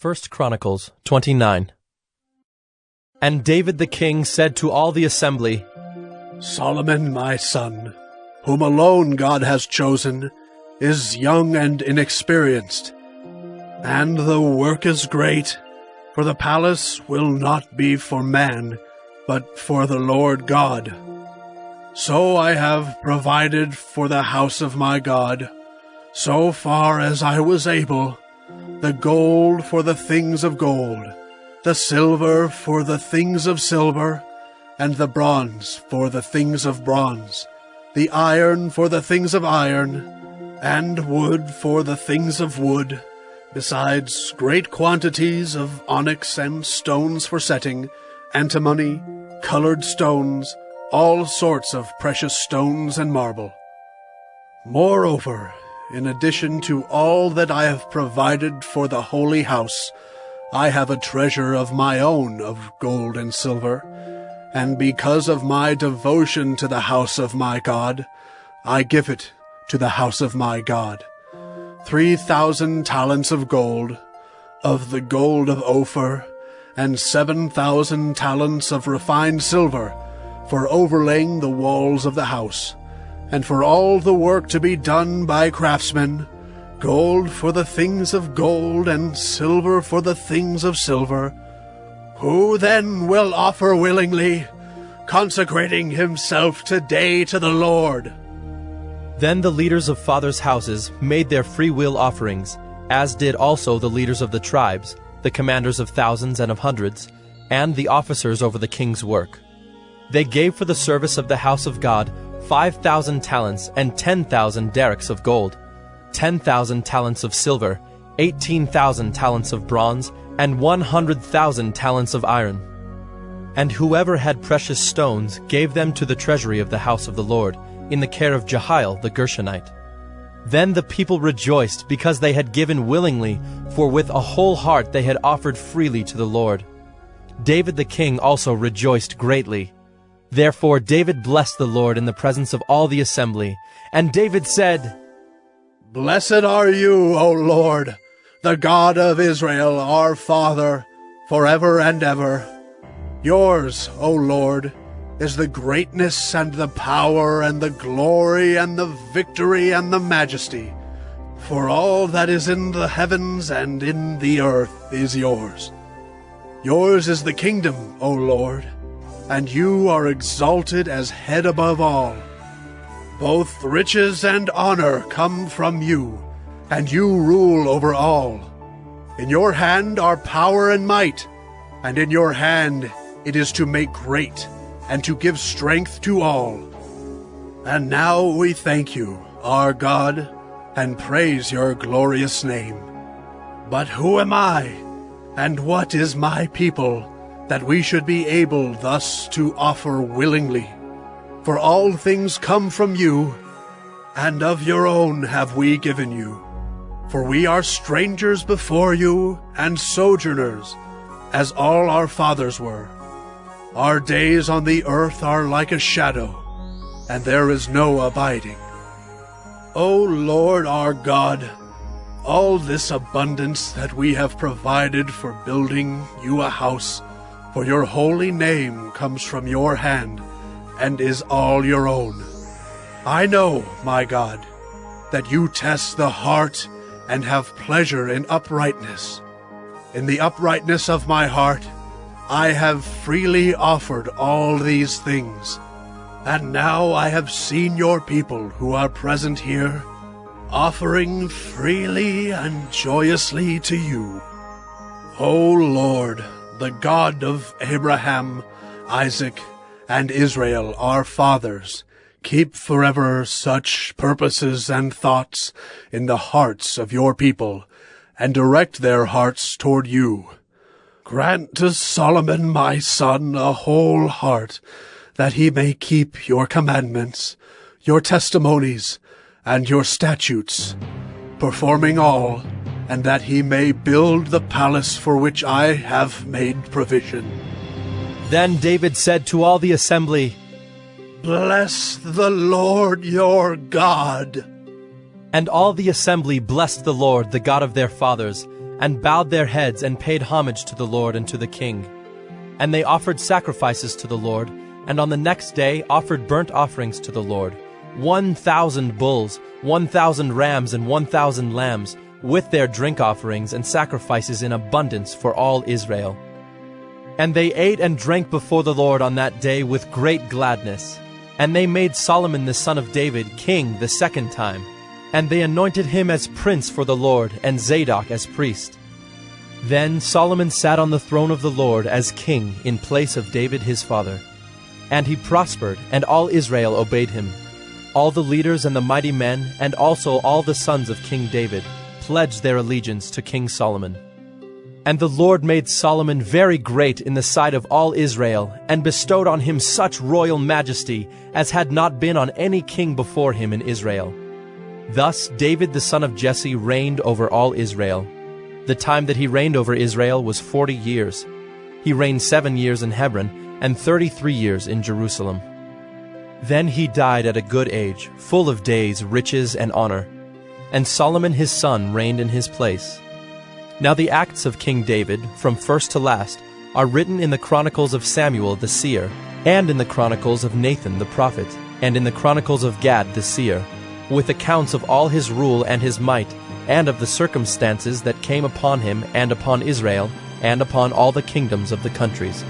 1 Chronicles 29. And David the king said to all the assembly, Solomon my son, whom alone God has chosen, is young and inexperienced. And the work is great, for the palace will not be for man, but for the Lord God. So I have provided for the house of my God, so far as I was able, the gold for the things of gold, the silver for the things of silver, and the bronze for the things of bronze, the iron for the things of iron, and wood for the things of wood, besides great quantities of onyx and stones for setting, antimony, colored stones, all sorts of precious stones and marble. Moreover, in addition to all that I have provided for the holy house, I have a treasure of my own of gold and silver, and because of my devotion to the house of my God, I give it to the house of my God. 3,000 talents of gold, of the gold of Ophir, and 7,000 talents of refined silver, for overlaying the walls of the house, and for all the work to be done by craftsmen, gold for the things of gold, and silver for the things of silver. Who then will offer willingly, consecrating himself today to the Lord? Then the leaders of fathers' houses made their free will offerings, as did also the leaders of the tribes, the commanders of thousands and of hundreds, and the officers over the king's work. They gave for the service of the house of God 5,000 talents and 10,000 derricks of gold, 10,000 talents of silver, 18,000 talents of bronze, and 100,000 talents of iron. And whoever had precious stones gave them to the treasury of the house of the Lord, in the care of Jehiel the Gershonite. Then the people rejoiced because they had given willingly, for with a whole heart they had offered freely to the Lord. David the king also rejoiced greatly. Therefore David blessed the Lord in the presence of all the assembly. And David said, Blessed are you, O Lord, the God of Israel, our Father, forever and ever. Yours, O Lord, is the greatness and the power and the glory and the victory and the majesty. For all that is in the heavens and in the earth is yours. Yours is the kingdom, O Lord, and you are exalted as head above all. Both riches and honor come from you, and you rule over all. In your hand are power and might, and in your hand it is to make great, and to give strength to all. And now we thank you, our God, and praise your glorious name. But who am I, and what is my people, that we should be able thus to offer willingly? For all things come from you, and of your own have we given you. For we are strangers before you, and sojourners, as all our fathers were. Our days on the earth are like a shadow, and there is no abiding. O Lord our God, all this abundance that we have provided for building you a house for your holy name comes from your hand, and is all your own. I know, my God, that you test the heart and have pleasure in uprightness. In the uprightness of my heart, I have freely offered all these things. And now I have seen your people who are present here, offering freely and joyously to you. O Lord, the God of Abraham, Isaac, and Israel, our fathers, keep forever such purposes and thoughts in the hearts of your people, and direct their hearts toward you. Grant to Solomon my son a whole heart, that he may keep your commandments, your testimonies, and your statutes, performing all, and that he may build the palace for which I have made provision. Then David said to all the assembly, Bless the Lord your God. And all the assembly blessed the Lord, the God of their fathers, and bowed their heads and paid homage to the Lord and to the king. And they offered sacrifices to the Lord, and on the next day offered burnt offerings to the Lord, 1,000 bulls, 1,000 rams, and 1,000 lambs, with their drink offerings and sacrifices in abundance for all Israel. And they ate and drank before the Lord on that day with great gladness. And they made Solomon the son of David king the second time. And they anointed him as prince for the Lord, and Zadok as priest. Then Solomon sat on the throne of the Lord as king in place of David his father. And he prospered, and all Israel obeyed him. All the leaders and the mighty men, and also all the sons of King David, pledged their allegiance to King Solomon. And the Lord made Solomon very great in the sight of all Israel, and bestowed on him such royal majesty as had not been on any king before him in Israel. Thus David the son of Jesse reigned over all Israel. The time that he reigned over Israel was 40 years. He reigned 7 years in Hebron, and 33 years in Jerusalem. Then he died at a good age, full of days, riches, and honor. And Solomon his son reigned in his place. Now the acts of King David, from first to last, are written in the Chronicles of Samuel the seer, and in the Chronicles of Nathan the prophet, and in the Chronicles of Gad the seer, with accounts of all his rule and his might, and of the circumstances that came upon him and upon Israel, and upon all the kingdoms of the countries.